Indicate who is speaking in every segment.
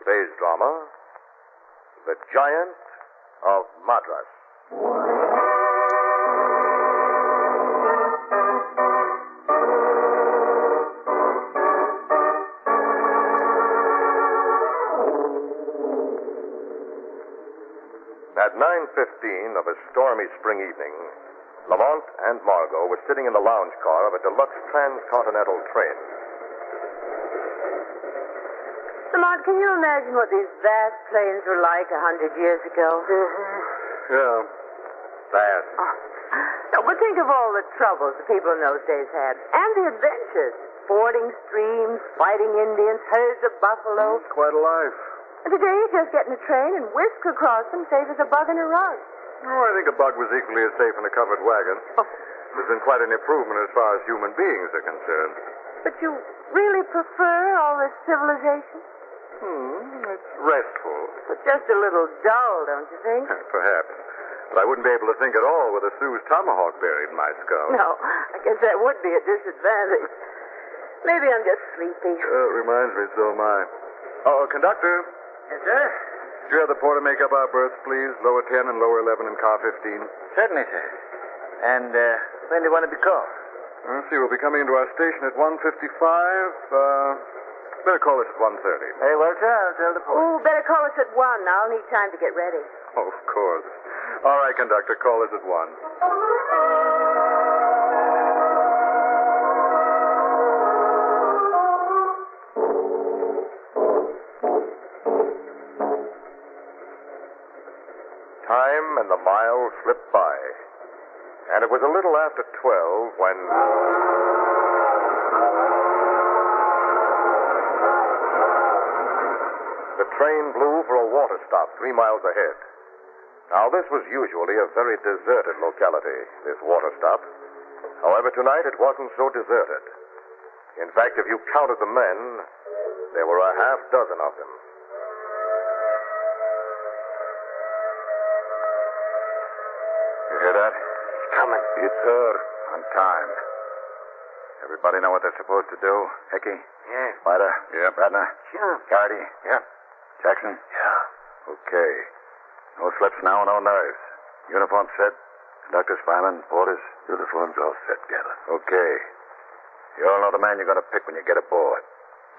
Speaker 1: Today's drama, The Giant of Madras. At 9:15 of a stormy spring evening, Lamont and Margo were sitting in the lounge car of a deluxe transcontinental train.
Speaker 2: Lamont, can you imagine what these vast plains were like 100 years ago?
Speaker 1: Yeah, vast.
Speaker 2: Oh. No, but think of all the troubles the people in those days had. And the adventures. Fording streams, fighting Indians, herds of buffalo.
Speaker 1: Quite a life.
Speaker 2: And today you just get in a train and whisk across them safe as a bug in a rug.
Speaker 1: Oh, I think a bug was equally as safe in a covered wagon. There's been quite an improvement as far as human beings are concerned.
Speaker 2: But you really prefer all this civilization?
Speaker 1: It's restful.
Speaker 2: But just a little dull, don't you think?
Speaker 1: Perhaps. But I wouldn't be able to think at all with a Sioux's tomahawk buried in my skull.
Speaker 2: No, I guess that would be a disadvantage. Maybe I'm just sleepy.
Speaker 1: It reminds me, so am I. Oh, conductor.
Speaker 3: Yes, sir?
Speaker 1: Do you have the porter make up our berths, please? Lower 10 and lower 11 in car 15.
Speaker 3: Certainly, sir. And when do you want to be called?
Speaker 1: Let's see, we'll be coming into our station at 1:55. Better call us at 1:30.
Speaker 3: Very well, sir. I'll tell the porter.
Speaker 2: Oh, better call us at 1. I'll need time to get ready.
Speaker 1: Oh, of course. All right, conductor, call us at 1. Time and the miles slipped by. And it was a little after 12 when... the train blew for a water stop 3 miles ahead. Now, this was usually a very deserted locality, this water stop. However, tonight it wasn't so deserted. In fact, if you counted the men, there were a half dozen of them. You hear that?
Speaker 3: It's coming.
Speaker 1: It's her. On time. Everybody know what they're supposed to do? Hickey?
Speaker 3: Yeah.
Speaker 1: Spider? Yeah. Radner?
Speaker 3: Sure.
Speaker 1: Gardy?
Speaker 3: Yeah.
Speaker 1: Jackson?
Speaker 3: Yeah.
Speaker 1: Okay. No slips now, no nerves. Uniform set? Conductors, firemen, porters?
Speaker 3: Uniforms all set, Gavin.
Speaker 1: Okay. You all know the man you're going to pick when you get aboard.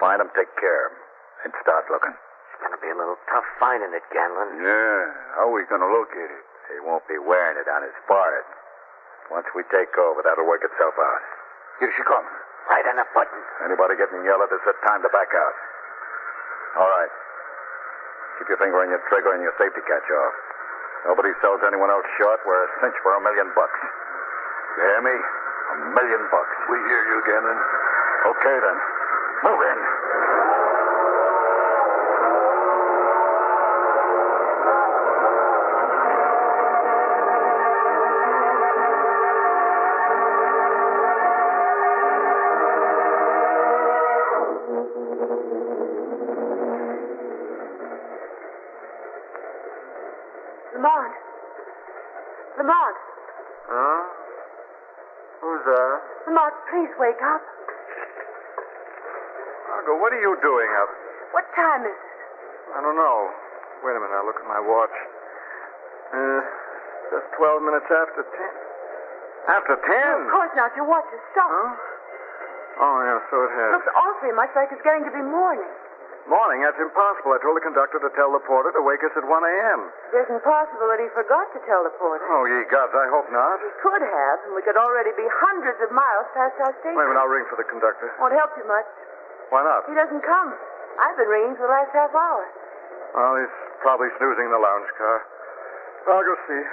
Speaker 1: Find him, take care of him, and start looking.
Speaker 3: It's going to be a little tough finding it, Ganlon.
Speaker 1: Yeah. How are we going to locate it? He won't be wearing it on his forehead. Once we take over, that'll work itself out.
Speaker 3: Here she comes. Right on the button.
Speaker 1: Anybody getting yelled at, it's the time to back out. All right. Keep your finger on your trigger and your safety catch off. Nobody sells anyone else short. We're a cinch for $1 million. You hear me? $1 million.
Speaker 3: We hear you, Ganlon.
Speaker 1: Okay, then. Move in.
Speaker 2: Lamont.
Speaker 1: Huh? Who's there?
Speaker 2: Lamont, please wake up.
Speaker 1: Margo, what are you doing up?
Speaker 2: What time is it?
Speaker 1: I don't know. Wait a minute, I'll look at my watch. Just 12 minutes after 10. After 10?
Speaker 2: Of course not. Your watch is stopped.
Speaker 1: Huh? Oh, yeah, so it has.
Speaker 2: Looks awfully much like it's getting to be morning.
Speaker 1: Morning? That's impossible. I told the conductor to tell the porter to wake us at 1 a.m.
Speaker 2: It isn't possible that he forgot to tell the porter.
Speaker 1: Oh, ye gods, I hope not.
Speaker 2: He could have, and we could already be hundreds of miles past our station.
Speaker 1: Wait a minute, I'll ring for the conductor.
Speaker 2: Won't help you much.
Speaker 1: Why not?
Speaker 2: He doesn't come. I've been ringing for the last half hour.
Speaker 1: Well, he's probably snoozing in the lounge car. I'll go see.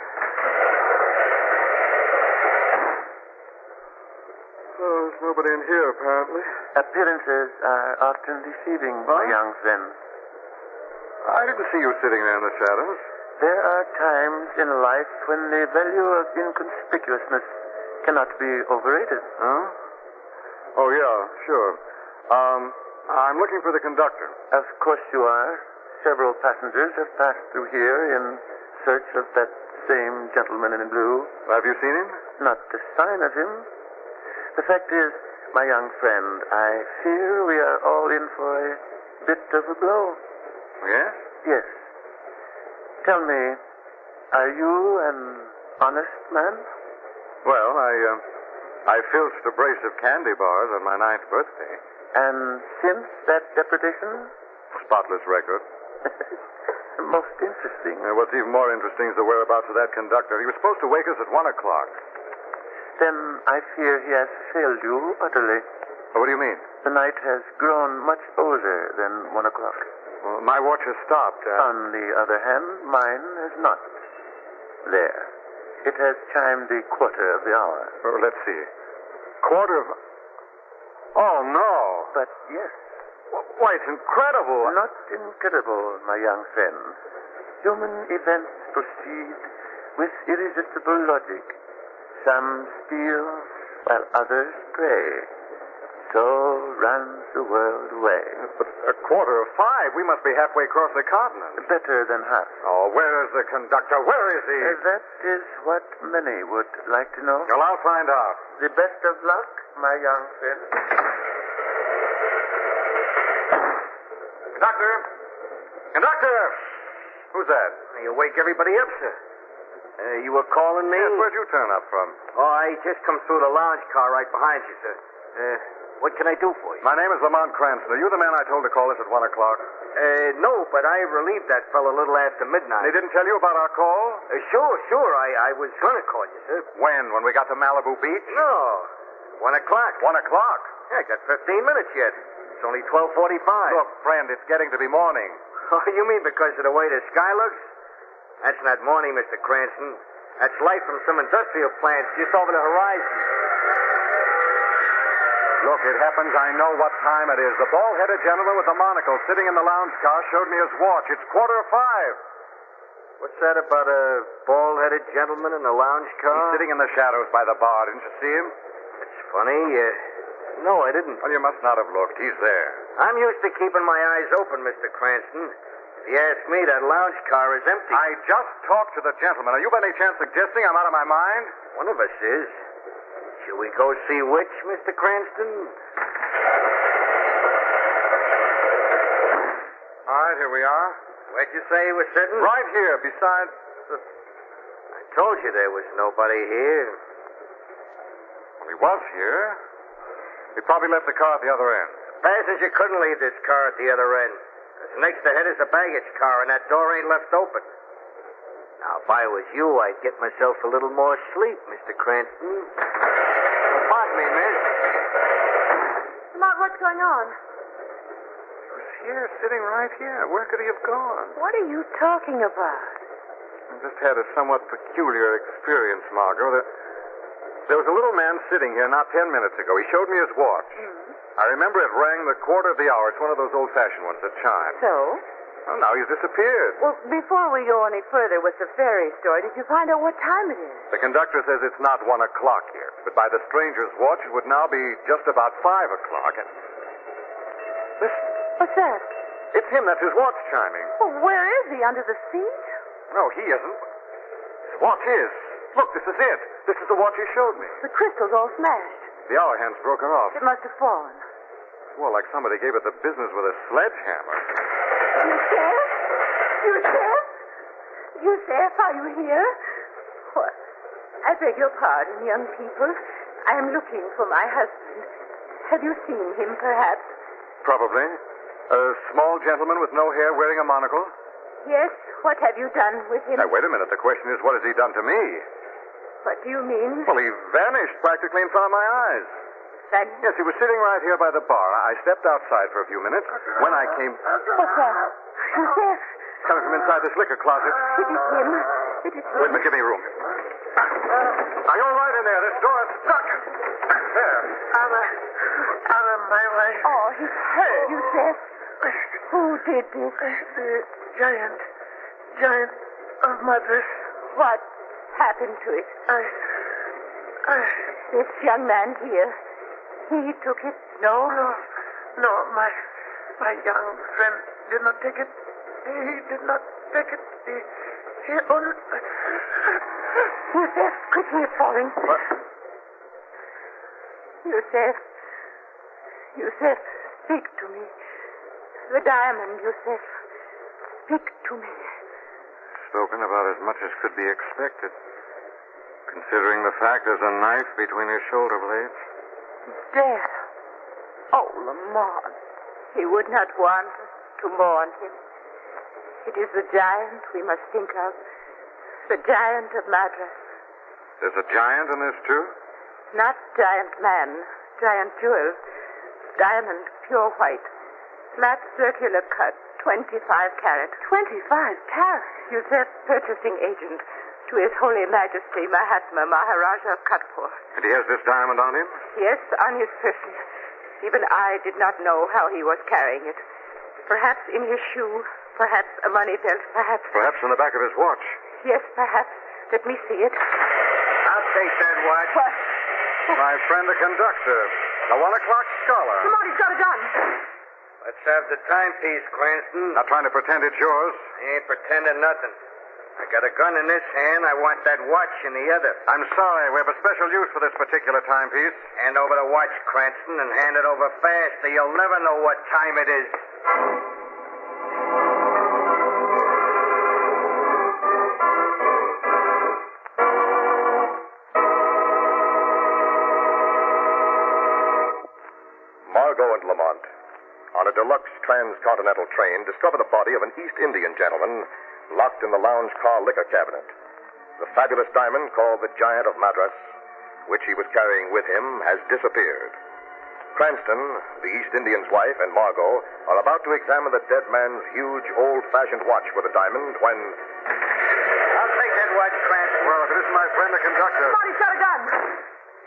Speaker 1: Oh, there's nobody in here, apparently.
Speaker 3: Appearances are often deceiving, my young friend.
Speaker 1: I didn't see you sitting there in the shadows.
Speaker 3: There are times in life when the value of inconspicuousness cannot be overrated.
Speaker 1: Huh? Oh, yeah, sure. I'm looking for the conductor.
Speaker 3: Of course you are. Several passengers have passed through here in search of that same gentleman in blue.
Speaker 1: Have you seen him?
Speaker 3: Not a sign of him. The fact is, my young friend, I fear we are all in for a bit of a blow.
Speaker 4: Yes?
Speaker 3: Yes. Tell me, are you an honest man?
Speaker 4: Well, I filched a brace of candy bars on my 9th birthday.
Speaker 3: And since that deprivation?
Speaker 4: Spotless record.
Speaker 3: Most interesting.
Speaker 4: What's even more interesting is the whereabouts of that conductor. He was supposed to wake us at 1 o'clock.
Speaker 3: Then I fear he has failed you utterly.
Speaker 4: What do you mean?
Speaker 3: The night has grown much older than 1 o'clock.
Speaker 4: Well, my watch has stopped.
Speaker 3: On the other hand, mine has not. There. It has chimed the quarter of the hour.
Speaker 4: Well, let's see. Quarter of... Oh, no.
Speaker 3: But yes.
Speaker 4: Why, it's incredible.
Speaker 3: Not incredible, my young friend. Human events proceed with irresistible logic. Some steal while others prey. So runs the world away.
Speaker 4: But 5:15. We must be halfway across the continent.
Speaker 3: Better than half.
Speaker 4: Oh, where is the conductor? Where is he?
Speaker 3: That is what many would like to know.
Speaker 4: Well, I'll find out.
Speaker 3: The best of luck, my young friend.
Speaker 4: Conductor! Conductor! Who's that?
Speaker 5: You wake everybody up, sir. You were calling me?
Speaker 4: Yes, where'd you turn up from?
Speaker 5: Oh, I just come through the lounge car right behind you, sir. What can I do for you?
Speaker 4: My name is Lamont Cranston. Are you the man I told to call us at 1 o'clock?
Speaker 5: No, but I relieved that fellow a little after midnight.
Speaker 4: They didn't tell you about our call?
Speaker 5: Sure. I was gonna call you, sir.
Speaker 4: When? When we got to Malibu Beach?
Speaker 5: No. 1 o'clock.
Speaker 4: 1 o'clock?
Speaker 5: Yeah, I got 15 minutes yet. It's only 12:45.
Speaker 4: Look, friend, it's getting to be morning.
Speaker 5: Oh, you mean because of the way the sky looks? That's not morning, Mr. Cranston. That's light from some industrial plants just over the horizon.
Speaker 4: Look, it happens I know what time it is. The bald-headed gentleman with the monocle sitting in the lounge car showed me his watch. It's 4:45.
Speaker 5: What's that about a bald-headed gentleman in a lounge car?
Speaker 4: He's sitting in the shadows by the bar. Didn't you see him?
Speaker 5: That's funny. No, I didn't.
Speaker 4: Well, you must not have looked. He's there.
Speaker 5: I'm used to keeping my eyes open, Mr. Cranston. If you ask me, that lounge car is empty.
Speaker 4: I just talked to the gentleman. Are you by any chance suggesting I'm out of my mind?
Speaker 5: One of us is. Shall we go see which, Mr. Cranston?
Speaker 4: All right, here we are.
Speaker 5: Where'd you say he was sitting?
Speaker 4: Right here, beside the...
Speaker 5: I told you there was nobody here.
Speaker 4: Well, he was here. He probably left the car at the other end.
Speaker 5: Passenger couldn't leave this car at the other end. 'Cause next ahead is a baggage car, and that door ain't left open. Now, if I was you, I'd get myself a little more sleep, Mr. Cranston. Pardon me, miss.
Speaker 2: Lamont, what's going on?
Speaker 4: He was here, sitting right here. Where could he have gone?
Speaker 2: What are you talking about?
Speaker 4: I just had a somewhat peculiar experience, Margo. There was a little man sitting here not 10 minutes ago. He showed me his watch.
Speaker 2: Mm-hmm.
Speaker 4: I remember it rang the quarter of the hour. It's one of those old-fashioned ones that chime.
Speaker 2: So?
Speaker 4: Well, now he's disappeared.
Speaker 2: Well, before we go any further with the fairy story, did you find out what time it is?
Speaker 4: The conductor says it's not 1 o'clock yet, but by the stranger's watch, it would now be just about 5 o'clock. And... Listen,
Speaker 2: What's that?
Speaker 4: it's him. That's his watch chiming.
Speaker 2: Well, where is he? Under the seat?
Speaker 4: No, he isn't. His watch is. Look, this is it. This is the watch he showed me.
Speaker 2: The crystal's all smashed.
Speaker 4: The hour hand's broken off.
Speaker 2: It must have fallen.
Speaker 4: Well, like somebody gave it the business with a sledgehammer.
Speaker 2: Yusef? Yusef, are you here? What? I beg your pardon, young people. I am looking for my husband. Have you seen him, perhaps?
Speaker 4: Probably. A small gentleman with no hair wearing a monocle?
Speaker 2: Yes. What have you done with him?
Speaker 4: Now, wait a minute. The question is, what has he done to me?
Speaker 2: What do you mean?
Speaker 4: Well, he vanished practically in front of my eyes.
Speaker 2: Vanished?
Speaker 4: Yes, he was sitting right here by the bar. I stepped outside for a few minutes. When I came...
Speaker 2: What's that? Yusef?
Speaker 4: Coming from inside this liquor closet.
Speaker 2: It is him. It is him.
Speaker 4: Wait a minute, give me room. Now, you're right in there. This door is stuck. There.
Speaker 3: Out of my way.
Speaker 2: Oh, he's hurt, Yusef. Who did this?
Speaker 3: The giant of Madras.
Speaker 2: What happened to it? This young man here, he took it?
Speaker 3: No, my young friend did not take it. He did not take it. He only...
Speaker 2: Yusef, quickly, it's falling.
Speaker 4: What?
Speaker 2: Yusef. Yusef, speak to me. The diamond, Yusef. Speak to me.
Speaker 4: Spoken about as much as could be expected. Considering the fact there's a knife between his shoulder blades.
Speaker 2: Death. Oh, Lamont. He would not want us to mourn him. It is the giant we must think of. The giant of Madras.
Speaker 4: There's a giant in this, too?
Speaker 2: Not giant man. Giant jewel. Diamond, pure white. Flat circular cut. 25 carat. 25 carat? Yusef, purchasing agent to His Holy Majesty Mahatma Maharaja of Katpur.
Speaker 4: And he has this diamond on him?
Speaker 2: Yes, on his person. Even I did not know how he was carrying it. Perhaps in his shoe, perhaps a money belt, perhaps...
Speaker 4: Perhaps in the back of his watch.
Speaker 2: Yes, perhaps. Let me see it.
Speaker 5: I'll take that watch.
Speaker 2: What?
Speaker 4: My friend, the conductor. The 1 o'clock scholar.
Speaker 2: Lamont, he's got a gun.
Speaker 5: Let's have the timepiece, Cranston.
Speaker 4: Not trying to pretend it's yours.
Speaker 5: I ain't pretending nothing. I got a gun in this hand. I want that watch in the other.
Speaker 4: I'm sorry. We have a special use for this particular timepiece.
Speaker 5: Hand over the watch, Cranston, and hand it over fast, or you'll never know what time it is.
Speaker 1: Margo and Lamont, on a deluxe transcontinental train, discover the body of an East Indian gentleman locked in the lounge car liquor cabinet. The fabulous diamond called the Giant of Madras, which he was carrying with him, has disappeared. Cranston, the East Indian's wife, and Margo are about to examine the dead man's huge, old-fashioned watch with a diamond when...
Speaker 5: I'll take that watch, Cranston.
Speaker 4: Well, if it isn't my friend, the conductor.
Speaker 2: Lamont, he's got a gun.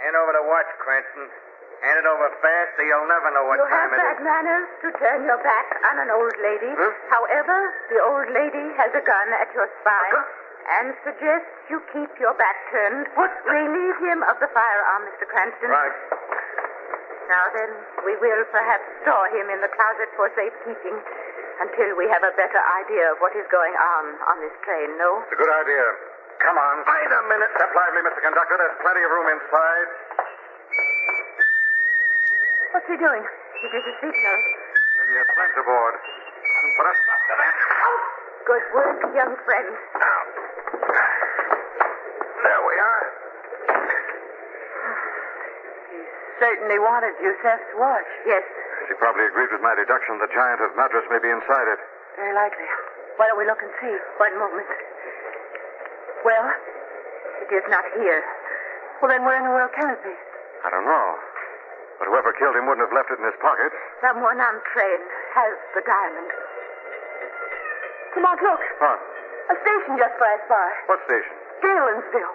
Speaker 5: Hand over the watch, Cranston. Hand it over fast, or you'll never know what
Speaker 2: You
Speaker 5: time
Speaker 2: have
Speaker 5: it
Speaker 2: bad
Speaker 5: is.
Speaker 2: manners to turn your back on an old lady. However, the old lady has a gun at your spine and suggests you keep your back turned. Relieve him of the firearm, Mr. Cranston.
Speaker 4: Right.
Speaker 2: Now then, we will perhaps store him in the closet for safekeeping until we have a better idea of what is going on this train, no?
Speaker 4: It's a good idea. Come on. Wait a minute. Step lively, Mr. Conductor. There's plenty of room inside.
Speaker 2: What's he doing? It is a signal.
Speaker 4: Maybe he has friends aboard. Put us up to that.
Speaker 2: Good work, young friend.
Speaker 4: Now. There we are.
Speaker 2: He certainly wanted Yusef's watch. Yes,
Speaker 4: She probably agreed with my deduction the Giant of Madras may be inside it.
Speaker 2: very likely. Why don't we look and see? One moment. Well, it is not here. Well, then where in the world can it be?
Speaker 4: I don't know. But whoever killed him wouldn't have left it in his pocket.
Speaker 2: Someone on train has the diamond. Come on, look.
Speaker 4: Huh?
Speaker 2: A station just flashed by.
Speaker 4: What station?
Speaker 2: Galensville.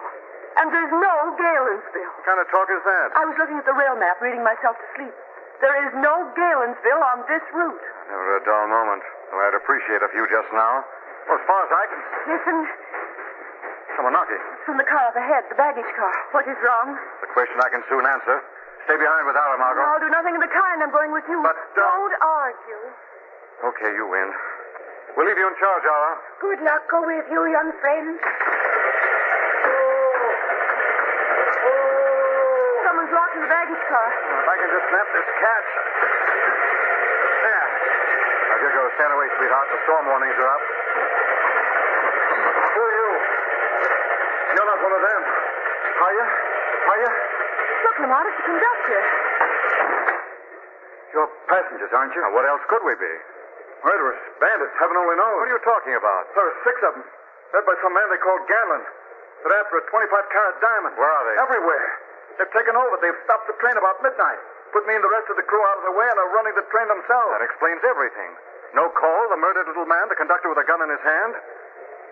Speaker 2: And there's no Galensville.
Speaker 4: What kind of talk is that?
Speaker 2: I was looking at the rail map, reading myself to sleep. There is no Galensville on this route.
Speaker 4: Never a dull moment. Though I'd appreciate a few just now. Well, as far as I can...
Speaker 2: Listen,
Speaker 4: Someone knocking.
Speaker 2: it's from the car up ahead, the baggage car. What is wrong?
Speaker 4: The question I can soon answer. Stay behind without her, Margo.
Speaker 2: I'll do nothing of the kind. I'm going with you.
Speaker 4: But
Speaker 2: don't argue.
Speaker 4: Okay, you win. We'll leave you in charge, Ara.
Speaker 2: Good luck go with you, young friend. Someone's locked in the baggage car.
Speaker 4: If I can just snap this catch. There. Now, here goes. Stand away, sweetheart. The storm warnings are up. Who are you? You're not one of them. Are you? Are you?
Speaker 2: Look, Lamont, it's the conductor.
Speaker 4: You're passengers, aren't you? Now, what else could we be? Murderers, bandits, heaven only knows. What are you talking about?
Speaker 6: There are 6 of them, led by some man they call Ganlon. They're after a 25-carat diamond.
Speaker 4: Where are they?
Speaker 6: Everywhere. They've taken over. They've stopped the train about midnight. Put me and the rest of the crew out of the way and are running the train themselves.
Speaker 4: That explains everything. No call, the murdered little man, the conductor with a gun in his hand.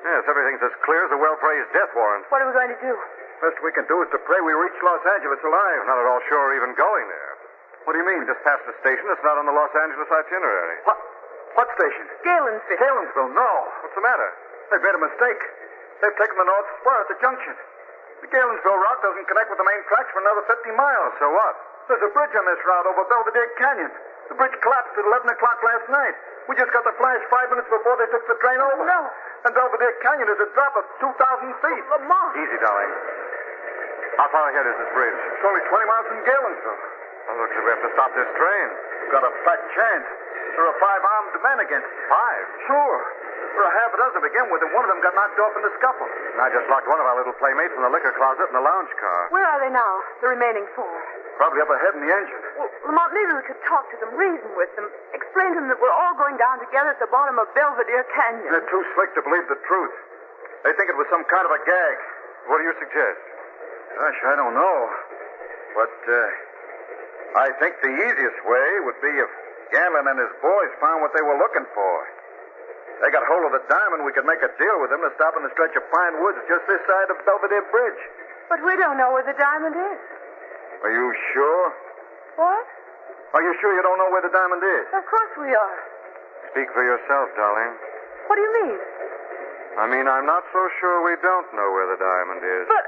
Speaker 4: Yes, everything's as clear as a well-praised death warrant.
Speaker 2: What are we going to do?
Speaker 6: Best we can do is to pray we reach Los Angeles alive.
Speaker 4: Not at all sure we're even going there.
Speaker 6: What do you mean?
Speaker 4: We just passed a station that's not on the Los Angeles itinerary.
Speaker 6: What station?
Speaker 2: Galensville.
Speaker 6: Galensville, no.
Speaker 4: What's the matter?
Speaker 6: They've made a mistake. They've taken the North Spur at the junction. The Galensville route doesn't connect with the main tracks for another 50 miles.
Speaker 4: So what?
Speaker 6: There's a bridge on this route over Belvedere Canyon. The bridge collapsed at 11 o'clock last night. We just got the flash 5 minutes before they took the train over.
Speaker 2: No.
Speaker 6: And Belvedere Canyon is a drop of 2,000 feet.
Speaker 2: Lamont.
Speaker 4: Easy, darling. How far ahead is this bridge?
Speaker 6: It's only 20 miles from Galensville.
Speaker 4: Well, looks like we have to stop this train.
Speaker 6: We've got a fat chance. There are 5 armed men against us.
Speaker 4: 5?
Speaker 6: Sure. There are half a dozen to begin with, and one of them got knocked off in the scuffle.
Speaker 4: And I just locked one of our little playmates in the liquor closet in the lounge car.
Speaker 2: Where are they now, the remaining 4?
Speaker 6: Probably up ahead in the engine.
Speaker 2: Well, Lamont, maybe we could talk to them, reason with them, explain to them that we're all going down together at the bottom of Belvedere Canyon.
Speaker 6: They're too slick to believe the truth. They think it was some kind of a gag.
Speaker 4: What do you suggest?
Speaker 6: Gosh, I don't know. But, I think the easiest way would be if Ganlon and his boys found what they were looking for. They got hold of the diamond, we could make a deal with them to stop in the stretch of pine woods just this side of Belvedere Bridge.
Speaker 2: But we don't know where the diamond is.
Speaker 6: Are you sure?
Speaker 2: What?
Speaker 6: Are you sure you don't know where the diamond is?
Speaker 2: Of course we are.
Speaker 4: Speak for yourself, darling.
Speaker 2: What do you mean?
Speaker 4: I mean, I'm not so sure we don't know where the diamond is.
Speaker 2: But...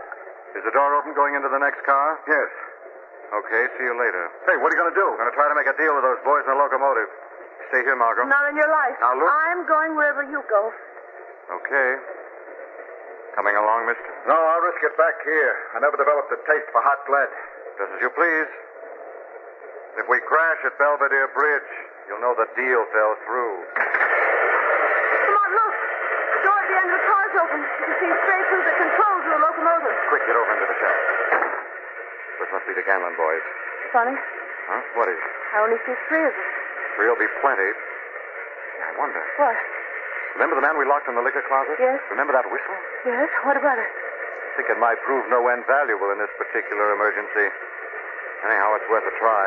Speaker 4: Is the door open going into the next car?
Speaker 6: Yes.
Speaker 4: Okay, see you later.
Speaker 6: Hey, what are you going to do?
Speaker 4: I'm going to try to make a deal with those boys in the locomotive. Stay here, Margo.
Speaker 2: Not in your life.
Speaker 4: Now, look.
Speaker 2: I'm going wherever you go.
Speaker 4: Okay. Coming along, mister?
Speaker 6: No, I'll risk it back here. I never developed a taste for hot lead.
Speaker 4: Just as you please. If we crash at Belvedere Bridge, you'll know the deal fell through.
Speaker 2: Come on, look. The door at the end of the car's open. You can see straight through the controls of the locomotive.
Speaker 4: Quick, get over into the shack. This must be the Ganlon boys.
Speaker 2: Funny.
Speaker 4: Huh? What is it?
Speaker 2: I only see 3 of them.
Speaker 4: 3 will be plenty. I wonder.
Speaker 2: What?
Speaker 4: Remember the man we locked in the liquor closet?
Speaker 2: Yes.
Speaker 4: Remember that whistle?
Speaker 2: Yes? What about it?
Speaker 4: I think it might prove no end valuable in this particular emergency. Anyhow, it's worth a try.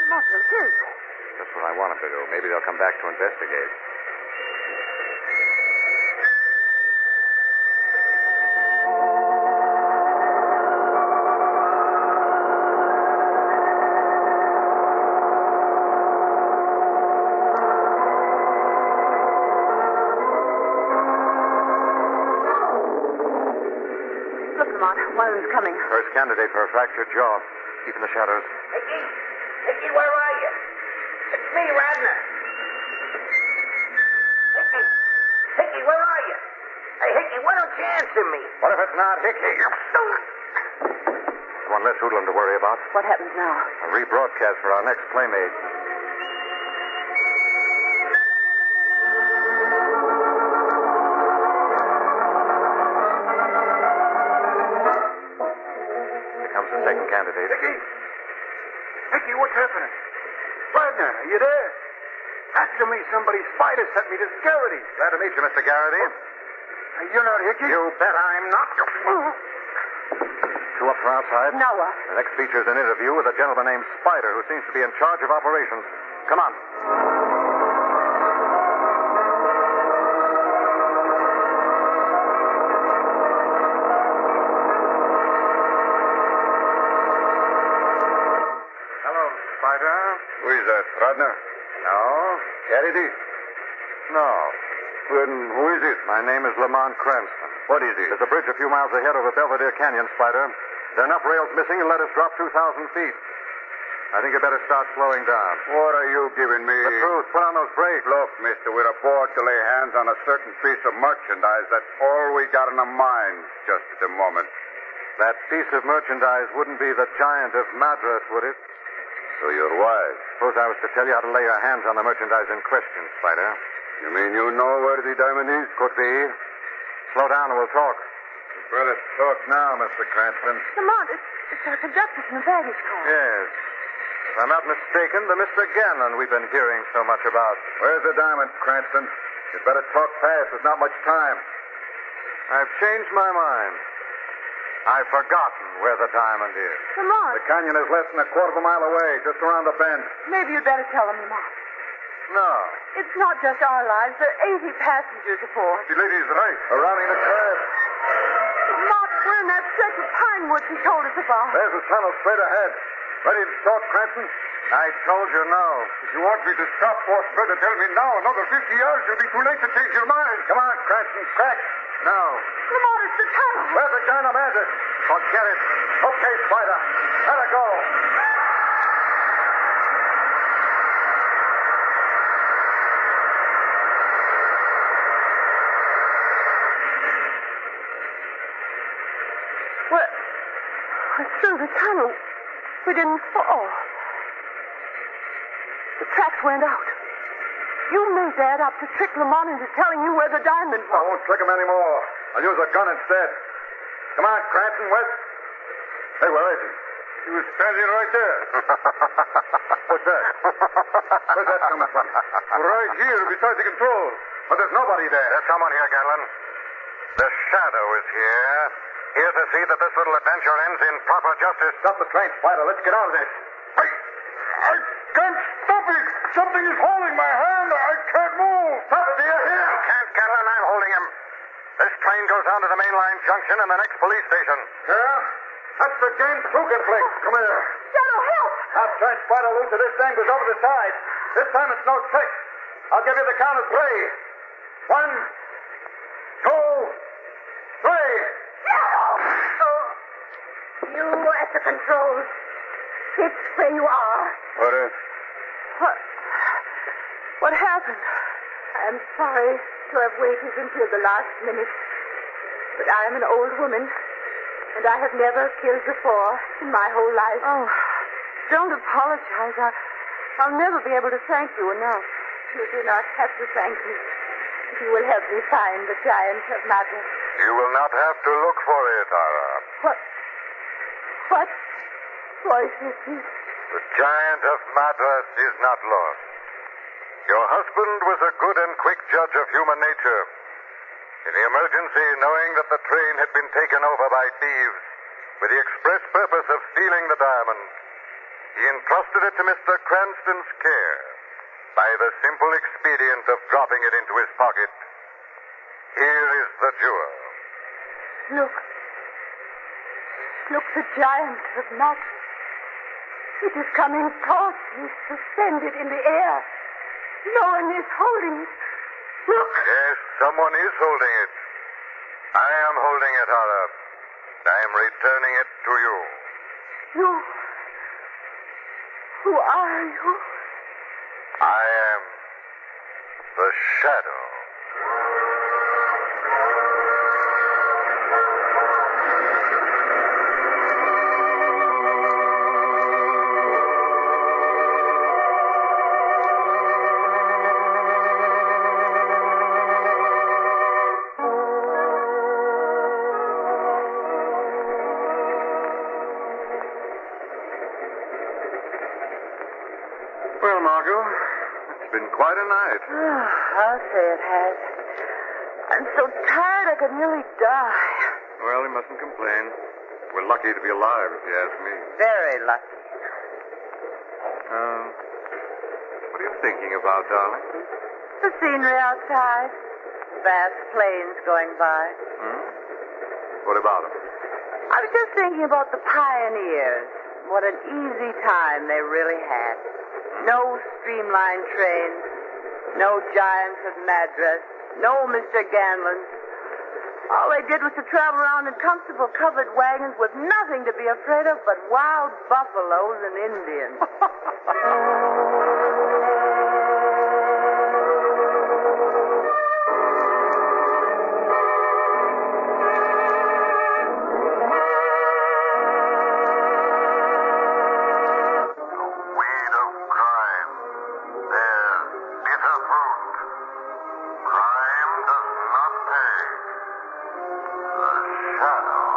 Speaker 2: Lamont, it is.
Speaker 4: That's what I want them to do. Maybe they'll come back to investigate.
Speaker 2: One of them's coming.
Speaker 4: First candidate for a fractured jaw. Keep in the shadows.
Speaker 5: Hickey, where are you? It's me, Radner. Hickey, where are you? Hey, Hickey, why don't you answer me?
Speaker 4: What if it's not Hickey? One less hoodlum to worry about.
Speaker 2: What happens now?
Speaker 4: A rebroadcast for our next playmate. Second candidate.
Speaker 6: Hickey, what's happening? Radner, are you there? Answer me. Somebody's spider sent me to Garrity.
Speaker 4: Glad to meet you, Mr. Garrity.
Speaker 6: You're not Hickey?
Speaker 4: You bet I'm not. 2 up from outside.
Speaker 2: Now what?
Speaker 4: The next features an interview with a gentleman named Spider, who seems to be in charge of operations. Come on.
Speaker 6: Who is that, Radner?
Speaker 4: No.
Speaker 6: Garrity?
Speaker 4: No.
Speaker 6: Then who is it?
Speaker 4: My name is Lamont Cranston.
Speaker 6: What is it?
Speaker 4: There's a bridge a few miles ahead over Belvedere Canyon, Spider. There are enough rails missing to let us drop 2,000 feet. I think you better start slowing down.
Speaker 6: What are you giving me?
Speaker 4: The truth. Put on those brakes.
Speaker 6: Look, mister, we're aboard to lay hands on a certain piece of merchandise. That's all we got in our minds just at the moment.
Speaker 4: That piece of merchandise wouldn't be the giant of Madras, would it?
Speaker 6: So you're wise.
Speaker 4: Suppose I was to tell you how to lay your hands on the merchandise in question, Spider.
Speaker 6: You mean you know where the diamond is?
Speaker 4: Could be. Slow down and we'll talk.
Speaker 6: Better talk now, Mr. Cranston.
Speaker 2: Lamont, it's our conductor from the baggage car.
Speaker 4: Yes. If I'm not mistaken, the Mr. Ganlon we've been hearing so much about.
Speaker 6: Where's the diamond, Cranston? You'd better talk fast. There's not much time.
Speaker 4: I've changed my mind. I've forgotten where the diamond is.
Speaker 2: Lamont.
Speaker 6: The canyon is less than a quarter of a mile away, just around the bend.
Speaker 2: Maybe you'd better tell them, Lamont.
Speaker 4: No.
Speaker 2: It's not just our lives. There are 80 passengers aboard.
Speaker 6: The lady's right. They're rounding the curve.
Speaker 2: Lamont, we're in that stretch of pine woods he told us about.
Speaker 6: There's the tunnel straight ahead. Ready to talk, Cranston?
Speaker 4: I told you no.
Speaker 6: If you want me to stop, boss, better tell me now. Another 50 yards, you'll be too late to change your mind. Come on, Cranston, crack.
Speaker 4: No.
Speaker 2: Lamont, it's the tunnel.
Speaker 6: Where's the giant of Madras?
Speaker 4: Forget it.
Speaker 6: Okay, Spider. Let her go.
Speaker 2: through the tunnel. We didn't fall. The tracks went out. You made that up to trick Lamont into telling you where the diamond
Speaker 6: I
Speaker 2: was.
Speaker 6: won't trick him anymore. I'll use a gun instead. Come on, Cranston, West. Hey, where is he? He was standing right there. What's that? Where's that coming from? Right here, beside the controls. But there's nobody there.
Speaker 4: There's someone here, Ganlon. The Shadow is here. Here to see that this little adventure ends in proper justice.
Speaker 6: Stop the train, Spider. Let's get out of this. I can't stop it. Something is holding my hand. I can't move. Stop it, dear. Here.
Speaker 4: You can't, Ganlon. I'm holding him. This train goes down to the main line junction and the next police station.
Speaker 6: Yeah? That's the James Coogan flick. Come here.
Speaker 2: Shadow, help!
Speaker 6: I'll turn Spider loose till this thing goes over the side. This time it's no trick. I'll give you the count of 3. 1, 2, 3.
Speaker 2: You at the controls. It's where you are.
Speaker 6: What is?
Speaker 2: What happened? I'm sorry to have waited until the last minute. But I am an old woman, and I have never killed before in my whole life. Oh, don't apologize. I'll never be able to thank you enough. You do not have to thank me. You will help me find the giant of Madras.
Speaker 4: You will not have to look for it, Ara.
Speaker 2: What voice is this?
Speaker 4: The giant of Madras is not lost. Your husband was a good and quick judge of human nature. In the emergency, knowing that the train had been taken over by thieves with the express purpose of stealing the diamond, he entrusted it to Mr. Cranston's care by the simple expedient of dropping it into his pocket. Here is the jewel.
Speaker 2: Look, the giant of Madras. It is coming towards me, suspended in the air. No one is holding it. Look.
Speaker 4: Yes, someone is holding it. I am holding it, Ara. I am returning it to you.
Speaker 2: You? Who are you?
Speaker 4: I am the Shadow.
Speaker 6: Well, Margo, it's been quite a night.
Speaker 2: I'll say it has. I'm so tired I could nearly die.
Speaker 6: Well, you mustn't complain. We're lucky to be alive, if you ask me.
Speaker 2: Very lucky.
Speaker 6: What are you thinking about, darling?
Speaker 2: The scenery outside. Vast plains going by.
Speaker 6: What about them?
Speaker 2: I was just thinking about the pioneers. What an easy time they really had. No streamlined trains. No giants of Madras. No Mr. Ganlon. All they did was to travel around in comfortable covered wagons with nothing to be afraid of but wild buffaloes and Indians.
Speaker 4: Shadow.